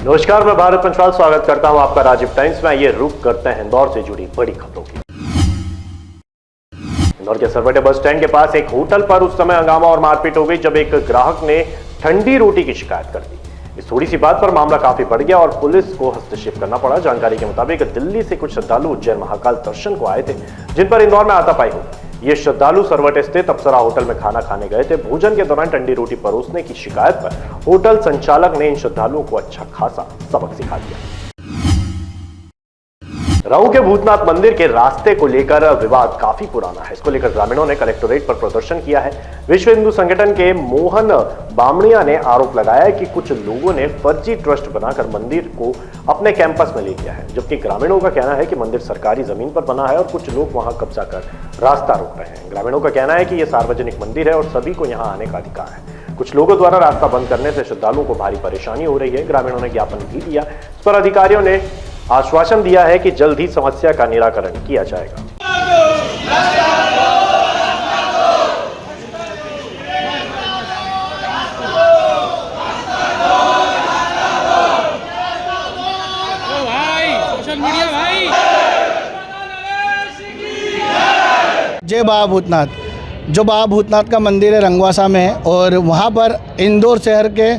नमस्कार, मैं भारत पंचवाल स्वागत करता हूं आपका राजीव टाइम्स में। ये रुक करते हैं इंदौर से जुड़ी बड़ी खबरों की। इंदौर के सरवटे बस स्टैंड के पास एक होटल पर उस समय हंगामा और मारपीट हो गई जब एक ग्राहक ने ठंडी रोटी की शिकायत कर दी। इस थोड़ी सी बात पर मामला काफी बढ़ गया और पुलिस को हस्तक्षेप करना पड़ा। जानकारी के मुताबिक दिल्ली से कुछ श्रद्धालु उज्जैन महाकाल दर्शन को आए थे, जिन पर इंदौर में हाथापाई हुई। ये श्रद्धालु सरवटे स्थित अप्सरा होटल में खाना खाने गए थे। भोजन के दौरान ठंडी रोटी परोसने की शिकायत पर होटल संचालक ने इन श्रद्धालुओं को अच्छा खासा सबक सिखा दिया। राऊ के भूतनाथ मंदिर के रास्ते को लेकर विवाद काफी पुराना है। इसको लेकर ग्रामीणों ने कलेक्टोरेट पर प्रदर्शन किया है। विश्व हिंदू संगठन के मोहन बामणिया ने आरोप लगाया है कि कुछ लोगों ने फर्जी ट्रस्ट बनाकर मंदिर को अपने कैंपस में ले लिया है, जबकि ग्रामीणों का कहना है कि मंदिर सरकारी जमीन पर बना है और कुछ लोग वहां कब्जा कर रास्ता रोक रहे हैं। ग्रामीणों का कहना है कि यह सार्वजनिक मंदिर है और सभी को यहां आने का अधिकार है। कुछ लोगों द्वारा रास्ता बंद करने से श्रद्धालुओं को भारी परेशानी हो रही है। ग्रामीणों ने ज्ञापन भी दिया। इस पर अधिकारियों ने आश्वासन दिया है कि जल्द ही समस्या का निराकरण किया जाएगा। जय बाबा भूतनाथ। जो बाबा भूतनाथ का मंदिर है रंगवासा में है और वहाँ पर इंदौर शहर के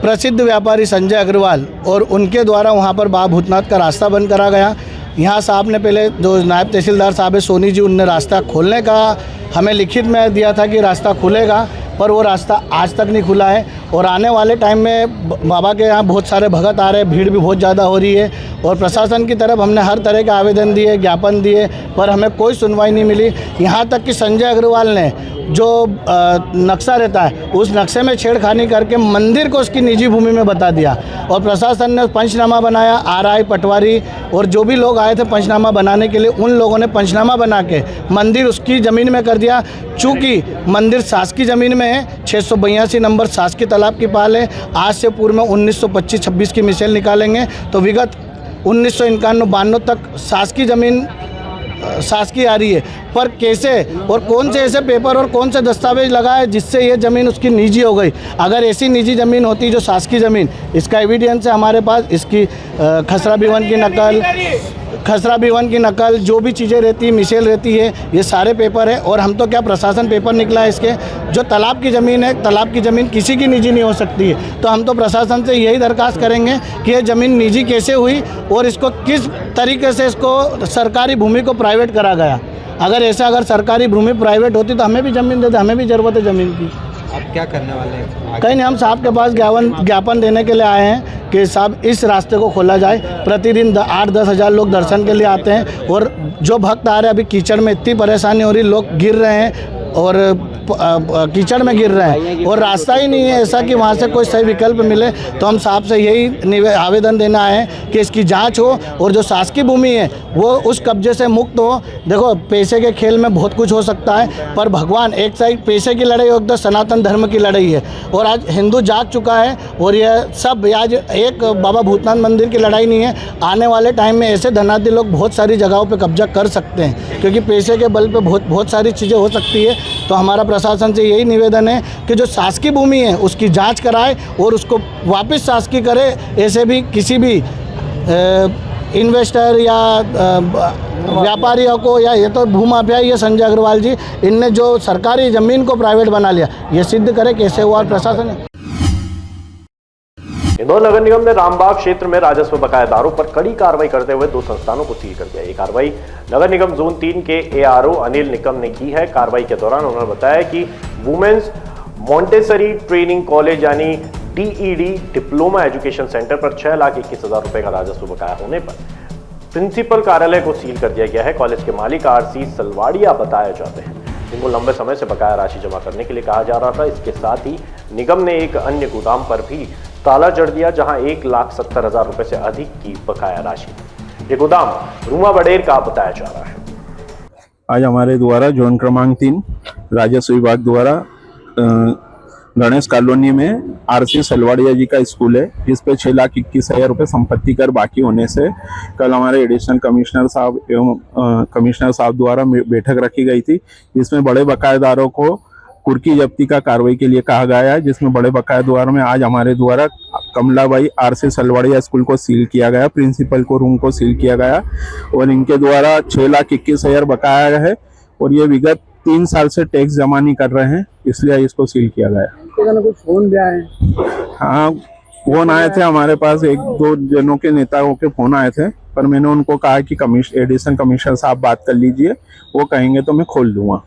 प्रसिद्ध व्यापारी संजय अग्रवाल और उनके द्वारा वहाँ पर बाबा भूतनाथ का रास्ता बंद करा गया। यहाँ साहब ने पहले जो नायब तहसीलदार साहब है सोनी जी, उनने रास्ता खोलने का हमें लिखित में दिया था कि रास्ता खुलेगा, पर वो रास्ता आज तक नहीं खुला है। और आने वाले टाइम में बाबा के यहाँ बहुत सारे भगत आ रहे हैं, भीड़ भी बहुत ज़्यादा हो रही है और प्रशासन की तरफ हमने हर तरह के आवेदन दिए, ज्ञापन दिए, पर हमें कोई सुनवाई नहीं मिली। यहाँ तक कि संजय अग्रवाल ने जो नक्शा रहता है उस नक्शे में छेड़खानी करके मंदिर को उसकी निजी भूमि में बता दिया और प्रशासन ने पंचनामा बनाया। आरआई पटवारी और जो भी लोग आए थे पंचनामा बनाने के लिए, उन लोगों ने पंचनामा बना के मंदिर उसकी ज़मीन में कर दिया। चूँकि मंदिर शासकीय ज़मीन में है, 682 नंबर शासकीय तालाब की पाल है। आज से पूर्व में 1925-26 की मिसाल निकालेंगे तो विगत 1991-92 तक शासकीय ज़मीन शासकीय आ रही है, पर कैसे और कौन से ऐसे पेपर और कौन से दस्तावेज लगा है जिससे ये ज़मीन उसकी निजी हो गई। अगर ऐसी निजी ज़मीन होती जो शासकीय ज़मीन, इसका एविडेंस है हमारे पास। इसकी खसरा बीवन की नकल, जो भी चीज़ें रहती है, मिसेल रहती है, ये सारे पेपर है। और हम तो क्या, प्रशासन पेपर निकला है इसके। जो तालाब की ज़मीन है, तालाब की ज़मीन किसी की निजी नहीं हो सकती है। तो हम तो प्रशासन से यही दरख्वास्त करेंगे कि ये ज़मीन निजी कैसे हुई और इसको किस तरीके से इसको सरकारी भूमि को प्राइवेट करा गया। अगर सरकारी भूमि प्राइवेट होती तो हमें भी ज़मीन देते, हमें भी ज़रूरत है ज़मीन की। आप क्या करने वाले हैं? कहीं नहीं, हम साहब के पास ज्ञापन देने के लिए आए हैं कि साहब इस रास्ते को खोला जाए। प्रतिदिन 8-10 हज़ार लोग दर्शन के लिए आते हैं और जो भक्त आ रहे हैं, अभी कीचड़ में इतनी परेशानी हो रही, लोग गिर रहे हैं और कीचड़ में गिर रहे हैं और रास्ता ही नहीं है ऐसा कि वहाँ से कोई सही विकल्प मिले। तो हम साहब से यही आवेदन देना है कि इसकी जांच हो और जो शासकीय भूमि है वो उस कब्जे से मुक्त हो। देखो, पैसे के खेल में बहुत कुछ हो सकता है, पर भगवान एक साइड पैसे की लड़ाई और सनातन धर्म की लड़ाई है और आज हिंदू जाग चुका है। और यह सब आज एक बाबा भूतनाथ मंदिर की लड़ाई नहीं है। आने वाले टाइम में ऐसे धनाढ्य लोग बहुत सारी जगहों पर कब्जा कर सकते हैं, क्योंकि पैसे के बल पर बहुत सारी चीज़ें हो सकती है। तो हमारा प्रशासन से यही निवेदन है कि जो शासकीय भूमि है उसकी जांच कराए और उसको वापस शासकीय करे। ऐसे भी किसी भी इन्वेस्टर या व्यापारियों को, या ये तो भूमाफिया, ये संजय अग्रवाल जी, इनने जो सरकारी ज़मीन को प्राइवेट बना लिया, ये सिद्ध करे कैसे हुआ। प्रशासन इंदौर नगर निगम ने रामबाग क्षेत्र में राजस्व बकायेदारों पर कड़ी कार्रवाई करते हुए 2 संस्थानों को सील कर दिया। ये कार्रवाई नगर निगम जोन 3 के एआरओ अनिल निकम ने की है। कार्रवाई के दौरान उन्होंने बताया कि वुमेन्स मॉन्टेसरी ट्रेनिंग कॉलेज यानी डीईडी डिप्लोमा एजुकेशन सेंटर पर 6,21,000 रुपए का राजस्व बकाया होने पर प्रिंसिपल कार्यालय को सील कर दिया गया है। कॉलेज के मालिक आरसी सलवाड़िया बताए जाते हैं, जिनको लंबे समय से बकाया राशि जमा करने के लिए कहा जा रहा था। इसके साथ ही निगम ने एक अन्य गोदाम पर भी ताला जड़ दिया, जहां 1,70,000 रुपए से अधिक की बकाया राशि। ये गोदाम रूमा बडेर का बताया जा रहा है। आज हमारे द्वारा जोन क्रमांक 3 राजस्व विभाग द्वारा गणेश कॉलोनी में आरसी सलवाड़िया जी का स्कूल है, जिस पे 6,21,000 रुपये संपत्ति कर बाकी होने से कल हमारे एडिशनल कमिश्नर साहब एवं कमिश्नर साहब द्वारा बैठक रखी गई थी, जिसमें बड़े बकायेदारों को कुर्की जब्ती का कार्रवाई के लिए कहा गया है, जिसमें बड़े बकाया द्वार में आज हमारे द्वारा कमलाबाई RC सलवाड़िया स्कूल को सील किया गया, प्रिंसिपल को रूम को सील किया गया और इनके द्वारा 6,21,000 बकाया है और ये विगत 3 साल से टैक्स जमा नहीं कर रहे हैं, इसलिए इसको सील किया गया। कुछ फोन भी आए? हाँ, फोन आए थे हमारे पास, 1-2 जनों के नेताओं के फोन आए थे, पर मैंने उनको कहा कि एडिशनल कमिश्नर साहब बात कर लीजिए, वो कहेंगे तो मैं खोल दूंगा।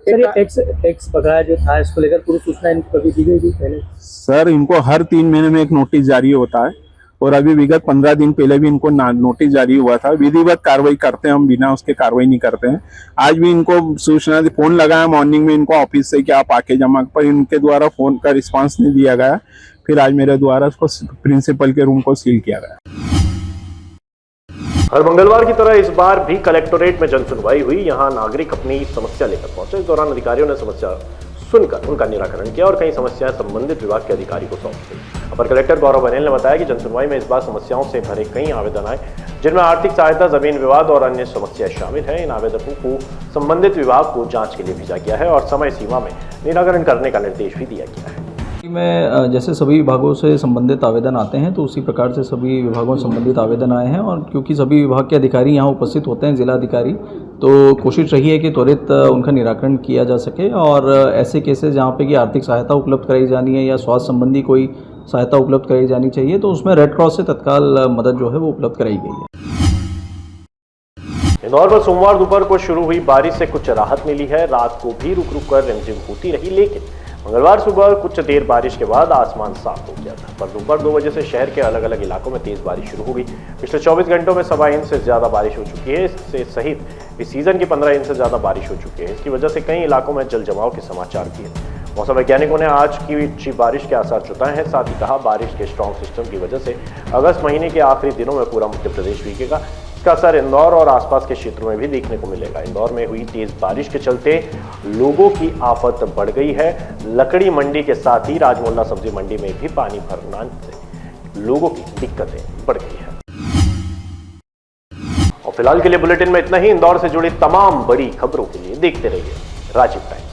सर ये टैक्स बकाया जो था इसको लेकर पूरी सूचना इनको कभी दी गई थी पहले? सर इनको हर 3 महीने में एक नोटिस जारी होता है और अभी विगत 15 दिन पहले भी इनको नोटिस जारी हुआ था। विधिवत कार्रवाई करते हैं हम, बिना उसके कार्रवाई नहीं करते हैं। आज भी इनको सूचना फोन लगाया मॉर्निंग में इनको ऑफिस से कि आप आके जमा, पर इनके द्वारा फोन का रिस्पांस नहीं दिया गया। फिर आज मेरे द्वारा उसको प्रिंसिपल के रूम को सील किया गया। हर मंगलवार की तरह इस बार भी कलेक्टोरेट में जनसुनवाई हुई। यहां नागरिक अपनी समस्या लेकर पहुंचे। इस दौरान अधिकारियों ने समस्या सुनकर उनका निराकरण किया और कई समस्याएं संबंधित विभाग के अधिकारी को सौंप दी। अपर कलेक्टर गौरव बनेल ने बताया कि जनसुनवाई में इस बार समस्याओं से भरे कई आवेदन आए, जिनमें आर्थिक सहायता, जमीन विवाद और अन्य समस्याएं शामिल हैं। इन आवेदकों को संबंधित विभाग को जांच के लिए भेजा गया है और समय सीमा में निराकरण करने का निर्देश भी दिया गया है। में जैसे सभी विभागों से संबंधित आवेदन आते हैं तो उसी प्रकार से सभी विभागों से संबंधित आवेदन आए हैं और क्योंकि सभी विभाग के अधिकारी यहाँ उपस्थित होते हैं, जिला अधिकारी, तो कोशिश रही है कि त्वरित उनका निराकरण किया जा सके और ऐसे केसेस जहाँ पे कि आर्थिक सहायता उपलब्ध कराई जानी है या स्वास्थ्य संबंधी कोई सहायता उपलब्ध कराई जानी चाहिए तो उसमें रेड क्रॉस से तत्काल मदद जो है वो उपलब्ध कराई गई है। इंदौर में सोमवार दोपहर को शुरू हुई बारिश से कुछ राहत मिली है। रात को भी रुक रुक कर रिमझिम होती रही, लेकिन मंगलवार सुबह कुछ देर बारिश के बाद आसमान साफ हो गया था। पर दोपहर 2 बजे से शहर के अलग अलग इलाकों में तेज बारिश शुरू हो गई। पिछले 24 घंटों में 1.25 इंच से ज्यादा बारिश हो चुकी है। इससे सहित इस सीजन की 15 इंच से ज्यादा बारिश हो चुकी है। इसकी वजह से कई इलाकों में जल जमाव के समाचार भी है। मौसम वैज्ञानिकों ने आज की अच्छी बारिश के आसार जताए हैं। साथ ही कहा, बारिश के स्ट्रॉन्ग सिस्टम की वजह से अगस्त महीने के आखिरी दिनों में पूरा मध्य प्रदेश भीगेगा। इसका असर इंदौर और आसपास के क्षेत्रों में भी देखने को मिलेगा। इंदौर में हुई तेज बारिश के चलते लोगों की आफत बढ़ गई है। लकड़ी मंडी के साथ ही राजमोहल्ला सब्जी मंडी में भी पानी भरना से लोगों की दिक्कतें बढ़ गई है। और फिलहाल के लिए बुलेटिन में इतना ही। इंदौर से जुड़ी तमाम बड़ी खबरों के लिए देखते रहिए राजीव टाइम्स।